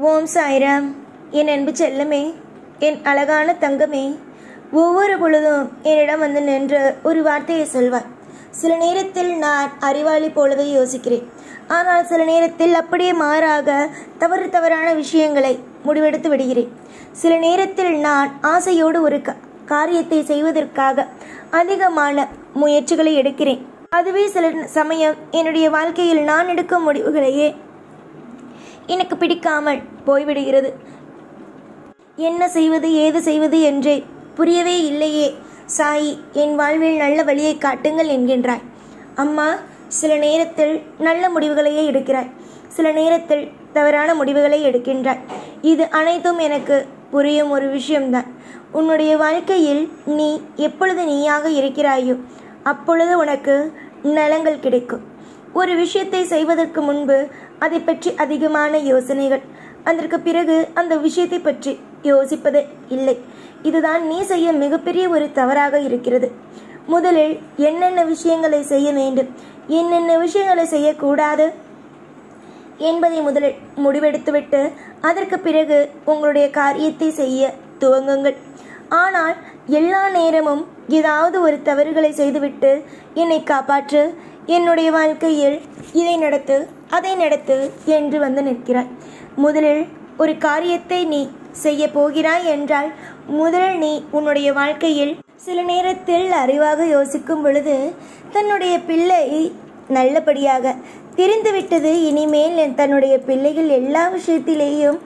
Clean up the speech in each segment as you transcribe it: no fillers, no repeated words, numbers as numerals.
ஓம் சாய்ராம். என் அன்பு செல்லமே, என் அழகான தங்கமே, ஒவ்வொரு பொழுதும் என்னிடம் வந்து நின்று ஒரு வார்த்தையை சொல்வார். சில நேரத்தில் நான் அறிவாளி போலவே யோசிக்கிறேன். ஆனால் சில நேரத்தில் அப்படியே மாறாக தவறான விஷயங்களை முடிவெடுத்து விடுகிறேன். சில நேரத்தில் நான் ஆசையோடு ஒரு காரியத்தை செய்வதற்காக அதிகமான முயற்சிகளை எடுக்கிறேன். அதுவே சில சமயம் என்னுடைய வாழ்க்கையில் நான் எடுக்கும் முடிவுகளையே எனக்கு பிடிக்காமல் போய்விடுகிறது. என்ன செய்வது ஏது செய்வது என்றே புரியவே இல்லையே சாயி, என் வாழ்வில் நல்ல வழியை காட்டுங்கள் என்கின்றாய். அம்மா, சில நேரத்தில் நல்ல முடிவுகளையே எடுக்கிறாய், சில நேரத்தில் தவறான முடிவுகளை எடுக்கின்றாய். இது அனைத்தும் எனக்கு புரியும் ஒரு விஷயம்தான். உன்னுடைய வாழ்க்கையில் நீ எப்பொழுது நீயாக இருக்கிறாயோ அப்பொழுது உனக்கு நலங்கள் கிடைக்கும். ஒரு விஷயத்தை செய்வதற்கு முன்பு அதை பற்றி அதிகமான யோசனைகள், அதற்கு பிறகு அந்த விஷயத்தை பற்றி யோசிப்பது இல்லை. இதுதான் நீ செய்ய மிகப்பெரிய ஒரு தவறாக இருக்கிறது. முதலில் என்னென்ன விஷயங்களை செய்ய வேண்டும், என்னென்ன விஷயங்களை செய்யக்கூடாது என்பதை முதலில் முடிவெடுத்துவிட்டு அதற்கு பிறகு உங்களுடைய காரியத்தை செய்ய துவங்குங்கள். ஆனால் எல்லா நேரமும் ஏதாவது ஒரு தவறுகளை செய்துவிட்டு என்னை காப்பாற்று, என்னுடைய வாழ்க்கையில் இதை நடத்து அதை நடத்து என்று வந்து நிற்கிறாய். முதலில் ஒரு காரியத்தை நீ செய்ய போகிறாய் என்றால் முதலில் நீ உன்னுடைய வாழ்க்கையில் சில நேரத்தில் அறிவாக யோசிக்கும் பொழுது தன்னுடைய பிள்ளை நல்லபடியாக தெரிந்துவிட்டது, இனிமேல் தன்னுடைய பிள்ளைகள் எல்லா விஷயத்திலேயும்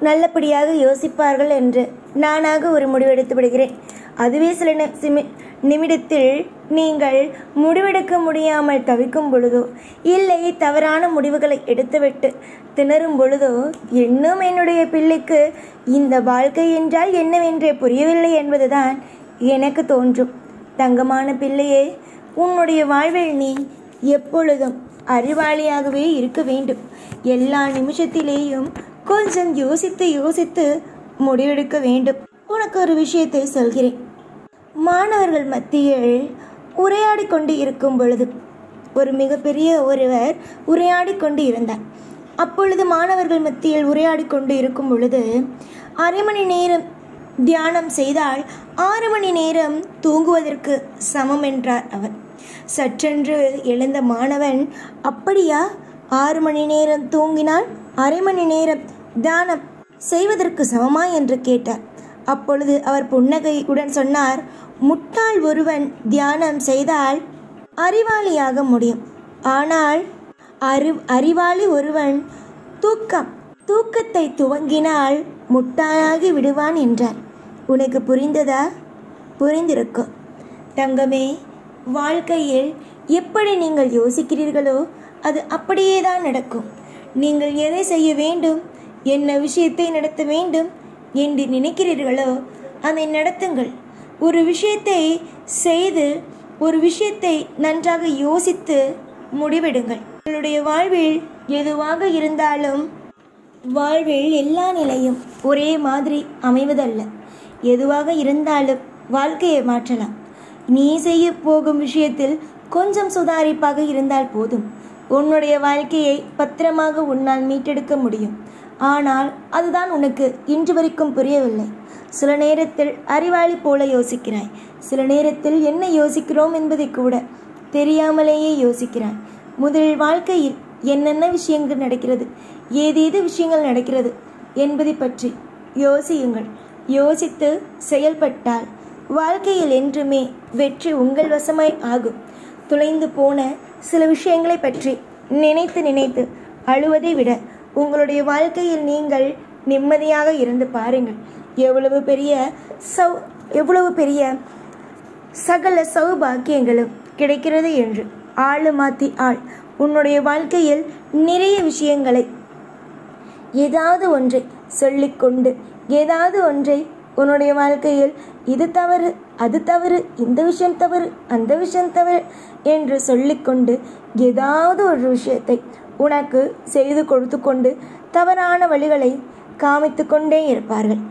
நல்லபடியாக யோசிப்பார்கள் என்று நானாக ஒரு முடிவெடுத்து விடுகிறேன். அதுவே சில நிமிடத்தில் நீங்கள் முடிவெடுக்க முடியாமல் தவிக்கும் பொழுதோ இல்லை தவறான முடிவுகளை எடுத்துவிட்டு திணறும் பொழுதோ இன்னும் என்னுடைய பிள்ளைக்கு இந்த வாழ்க்கை என்றால் என்னவென்றே புரியவில்லை என்பதுதான் எனக்கு தோன்றும். தங்கமான பிள்ளையே, உன்னுடைய வாழ்வில் நீ எப்பொழுதும் அறிவாளியாகவே இருக்க வேண்டும். எல்லா நிமிஷத்திலேயும் கொஞ்சம் யோசித்து யோசித்து முடிவெடுக்க வேண்டும். உனக்கு ஒரு விஷயத்தை சொல்கிறேன். மாணவர்கள் மத்தியில் உரையாடி கொண்டு இருக்கும் பொழுது ஒரு மிகப்பெரிய ஒருவர் உரையாடி கொண்டு இருந்தார். அப்பொழுது மாணவர்கள் மத்தியில் உரையாடி கொண்டு இருக்கும் பொழுது 1/2 மணி நேரம் தியானம் செய்தால் 6 மணி நேரம் தூங்குவதற்கு சமம் என்றார் அவர். சற்றென்று எழுந்த மாணவன், அப்படியா, 6 மணி நேரம் தூங்கினால் 1/2 மணி நேரம் தியானம் செய்வதற்கு சமமா என்று கேட்டார். அப்பொழுது அவர் புன்னகையுடன் சொன்னார், முட்டாள் ஒருவன் தியானம் செய்தால் அறிவாளியாக முடியும், ஆனால் அறிவாளி ஒருவன் தூக்கத்தை துவங்கினால் முட்டாளாகி விடுவான் என்றார். உனக்கு புரிந்ததா? புரிந்திருக்கும். தங்கமே, வாழ்க்கையில் எப்படி நீங்கள் யோசிக்கிறீர்களோ அது அப்படியே தான் நடக்கும். நீங்கள் எதை செய்ய வேண்டும், என்ன விஷயத்தை நடத்த வேண்டும் என்று நினைக்கிறீர்களோ அதை நடத்துங்கள். ஒரு விஷயத்தை செய்து ஒரு விஷயத்தை நன்றாக யோசித்து முடிவெடுங்கள். உங்களுடைய வாழ்வில் எதுவாக இருந்தாலும் வாழ்வில் எல்லா நிலையும் ஒரே மாதிரி அமைவதல்ல. எதுவாக இருந்தாலும் வாழ்க்கையை மாற்றலாம். நீ செய்ய போகும் விஷயத்தில் கொஞ்சம் சுதாரிப்பாக இருந்தால் போதும். உன்னுடைய வாழ்க்கையை பத்திரமாக உன்னால் மீட்டெடுக்க முடியும். ஆனால் அதுதான் உனக்கு இன்று வரைக்கும் புரியவில்லை. சில நேரத்தில் அறிவாளி போல யோசிக்கிறாய், சில நேரத்தில் என்ன யோசிக்கிறோம் என்பதை கூட தெரியாமலேயே யோசிக்கிறாய். முதலில் வாழ்க்கையில் என்னென்ன விஷயங்கள் நடக்கிறது, ஏதேது விஷயங்கள் நடக்கிறது என்பதை பற்றி யோசியுங்கள். யோசித்து செயல்பட்டால் வாழ்க்கையில் என்றுமே வெற்றி உங்கள் வசமாய் ஆகும். தொலைந்து போன சில விஷயங்களை பற்றி நினைத்து நினைத்து அழுவதை விட உங்களுடைய வாழ்க்கையில் நீங்கள் நிம்மதியாக இருந்து பாருங்கள். எவ்வளவு பெரிய சகல சௌபாக்கியங்களும் கிடைக்கிறது என்று. ஆளு மாற்றி ஆள். உன்னுடைய வாழ்க்கையில் நிறைய விஷயங்களை ஏதாவது ஒன்றை சொல்லிக்கொண்டு ஏதாவது ஒன்றை உன்னுடைய வாழ்க்கையில் இது தவறு அது தவறு, இந்த விஷயம் தவறு அந்த விஷயம் தவறு என்று சொல்லிக்கொண்டு ஏதாவது ஒரு விஷயத்தை உனக்கு செய்து கொடுத்து கொண்டு தவறான வழிகளை காமித்து கொண்டே இருப்பார்கள்.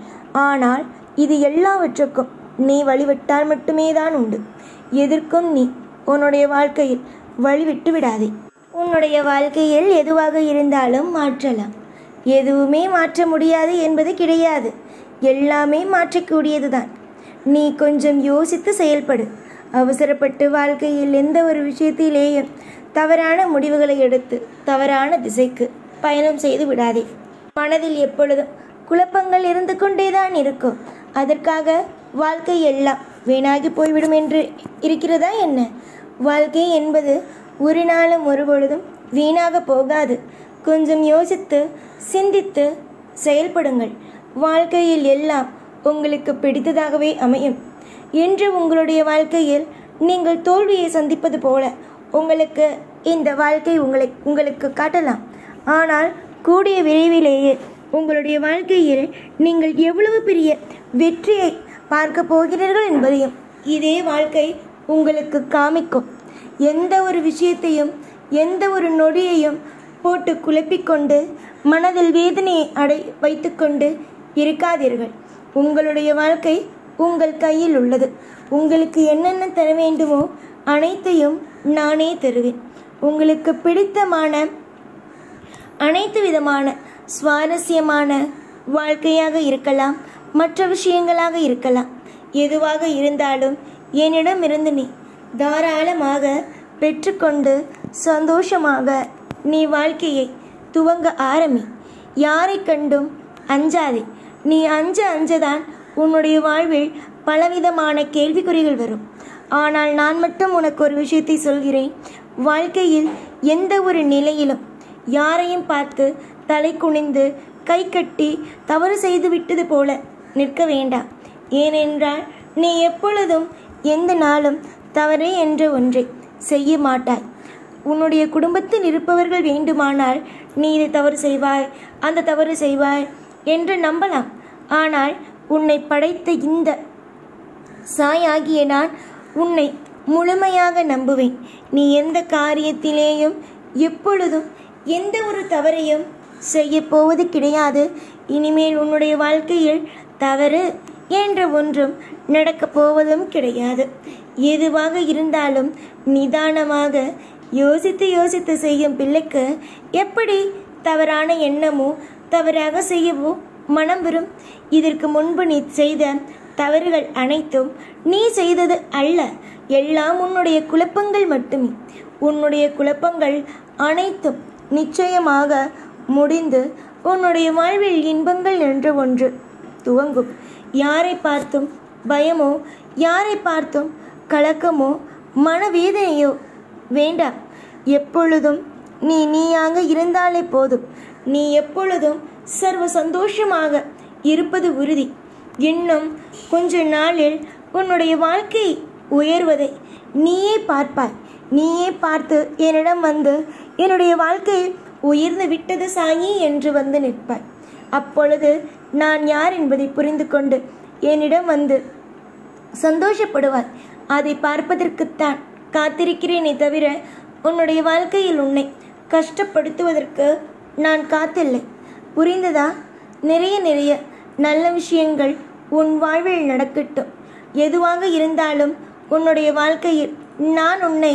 ஆனால் இது எல்லாவற்றுக்கும் நீ வழிவிட்டால் மட்டுமே தான் உண்டு. எதற்கும் நீ உன்னுடைய வாழ்க்கையில் வழிவிட்டு விடாதே. உன்னுடைய வாழ்க்கையில் எதுவாக இருந்தாலும் மாற்றலாம். எதுவுமே மாற்ற முடியாது என்பது கிடையாது. எல்லாமே மாற்றக்கூடியதுதான். நீ கொஞ்சம் யோசித்து செயல்படு. அவசரப்பட்டு வாழ்க்கையில் எந்த ஒரு விஷயத்திலேயும் தவறான முடிவுகளை எடுத்து தவறான திசைக்கு பயணம் செய்து விடாதே. மனதில் எப்பொழுதும் குழப்பங்கள் இருந்து கொண்டேதான் இருக்கும். அதற்காக வாழ்க்கை எல்லாம் வீணாகி போய்விடும் என்று இருக்கிறதா என்ன? வாழ்க்கை என்பது ஒரு நாளும் ஒரு பொழுதும் வீணாக போகாது. கொஞ்சம் யோசித்து சிந்தித்து செயல்படுங்கள். வாழ்க்கையில் எல்லாம் உங்களுக்கு பிடித்ததாகவே அமையும். இன்று உங்களுடைய வாழ்க்கையில் நீங்கள் தோல்வியை சந்திப்பது போல உங்களுக்கு இந்த வாழ்க்கை உங்களுக்கு காட்டலாம். ஆனால் கூடிய விரைவிலேயே உங்களுடைய வாழ்க்கையில் நீங்கள் எவ்வளவு பெரிய வெற்றியை பார்க்க போகிறீர்கள் என்பதையும் இதே வாழ்க்கை உங்களுக்கு காமிக்கும். எந்த ஒரு விஷயத்தையும் எந்த ஒரு நொடியையும் போட்டு குழப்பிக்கொண்டு மனதில் வேதனையை வைத்துக்கொண்டு இருக்காதீர்கள். உங்களுடைய வாழ்க்கை உங்கள் கையில் உள்ளது. உங்களுக்கு என்னென்ன தர வேண்டுமோ அனைத்தையும் நானே தருவேன். உங்களுக்கு பிடித்தமான அனைத்து விதமான சுவாரஸ்யமான வாழ்க்கையாக இருக்கலாம், மற்ற விஷயங்களாக இருக்கலாம். எதுவாக இருந்தாலும் என்னிடமிருந்து நீ தாராளமாக பெற்றுக்கொண்டு சந்தோஷமாக நீ வாழ்க்கையை துவங்க ஆரம்பி. யாரை கண்டும் அஞ்சாதே. நீ அஞ்சதான் உன்னுடைய வாழ்வில் பலவிதமான கேள்விக்குறிகள் வரும். ஆனால் நான் மட்டும் உனக்கு ஒரு விஷயத்தை சொல்கிறேன். வாழ்க்கையில் எந்த ஒரு நிலையிலும் யாரையும் பார்த்து தலை குனிந்து கை கட்டி தவறு செய்து விட்டது போல நிற்க வேண்டாம். ஏனென்றால் நீ எப்பொழுதும் எந்த நாளும் தவறு என்ற ஒன்றை செய்ய மாட்டாய். உன்னுடைய குடும்பத்தில் இருப்பவர்கள் வேண்டுமானால் நீ இது தவறு செய்வாய், அந்த தவறு செய்வாய் என்று நம்பலாம். ஆனால் உன்னை படைத்த இந்த சாயாகிய நான் உன்னை முழுமையாக நம்புவேன். நீ எந்த காரியத்திலேயும் எப்பொழுதும் எந்த ஒரு தவறையும் செய்ய போவது கிடையாது. இனிமேல் உன்னுடைய வாழ்க்கையில் தவறு என்ற ஒன்றும் நடக்கப் போவதும் கிடையாது. எதுவாக இருந்தாலும் நிதானமாக யோசித்து செய்யும் பிள்ளைக்கு எப்படி தவறான எண்ணமோ தவறாக செய்யவோ மனம் வரும். இதற்கு முன்பு நீ செய்த தவறுகள் அனைத்தும் நீ செய்தது அல்ல, எல்லாம் உன்னுடைய குழப்பங்கள் மட்டுமே. உன்னுடைய குழப்பங்கள் அனைத்தும் நிச்சயமாக முடிந்து உன்னுடைய வாழ்வில் இன்பங்கள் என்ற ஒன்று துவங்கும். யாரை பார்த்தும் பயமோ, யாரை பார்த்தும் கலக்கமோ மனவேதனையோ வேண்டாம். எப்பொழுதும் நீயாக இருந்தாலே போதும். நீ எப்பொழுதும் சர்வ சந்தோஷமாக இருப்பது உறுதி. இன்னும் கொஞ்ச நாளில் உன்னுடைய வாழ்க்கை உயர்வதை நீயே பார்ப்பாய். நீயே பார்த்து என்னிடம் வந்து என்னுடைய வாழ்க்கை உயர்ந்து விட்டது சாயி என்று வந்து நிற்பாய். அப்பொழுது நான் யார் என்பதை புரிந்து கொண்டு என்னிடம் வந்து சந்தோஷப்படுவாய். அதை பார்ப்பதற்குத்தான் காத்திருக்கிறேனே தவிர உன்னுடைய வாழ்க்கையில் உன்னை கஷ்டப்படுத்துவதற்கு நான் காத்தில்லை. புரிந்ததா? நிறைய நல்ல விஷயங்கள் உன் வாழ்வில் நடக்கட்டும். எதுவாக இருந்தாலும் உன்னுடைய வாழ்க்கையில் நான் உன்னை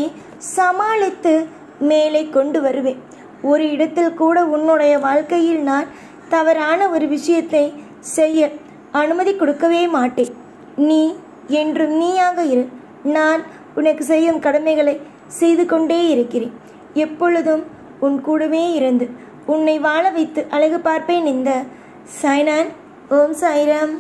சமாளித்து மேலே கொண்டு வருவேன். ஒரு இடத்தில் கூட உன்னுடைய வாழ்க்கையில் நான் தவறான ஒரு விஷயத்தை செய்ய அனுமதி கொடுக்கவே மாட்டேன். நீ என்றும் நீயாக இரு. நான் உனக்கு செய்யும் கடமைகளை செய்து கொண்டே இருக்கிறேன். எப்பொழுதும் உன் கூடவே இருந்து உன்னை வாழ வைத்து அழகு பார்ப்பேன். இந்த சாய்நான். ஓம் சாய்ராம்.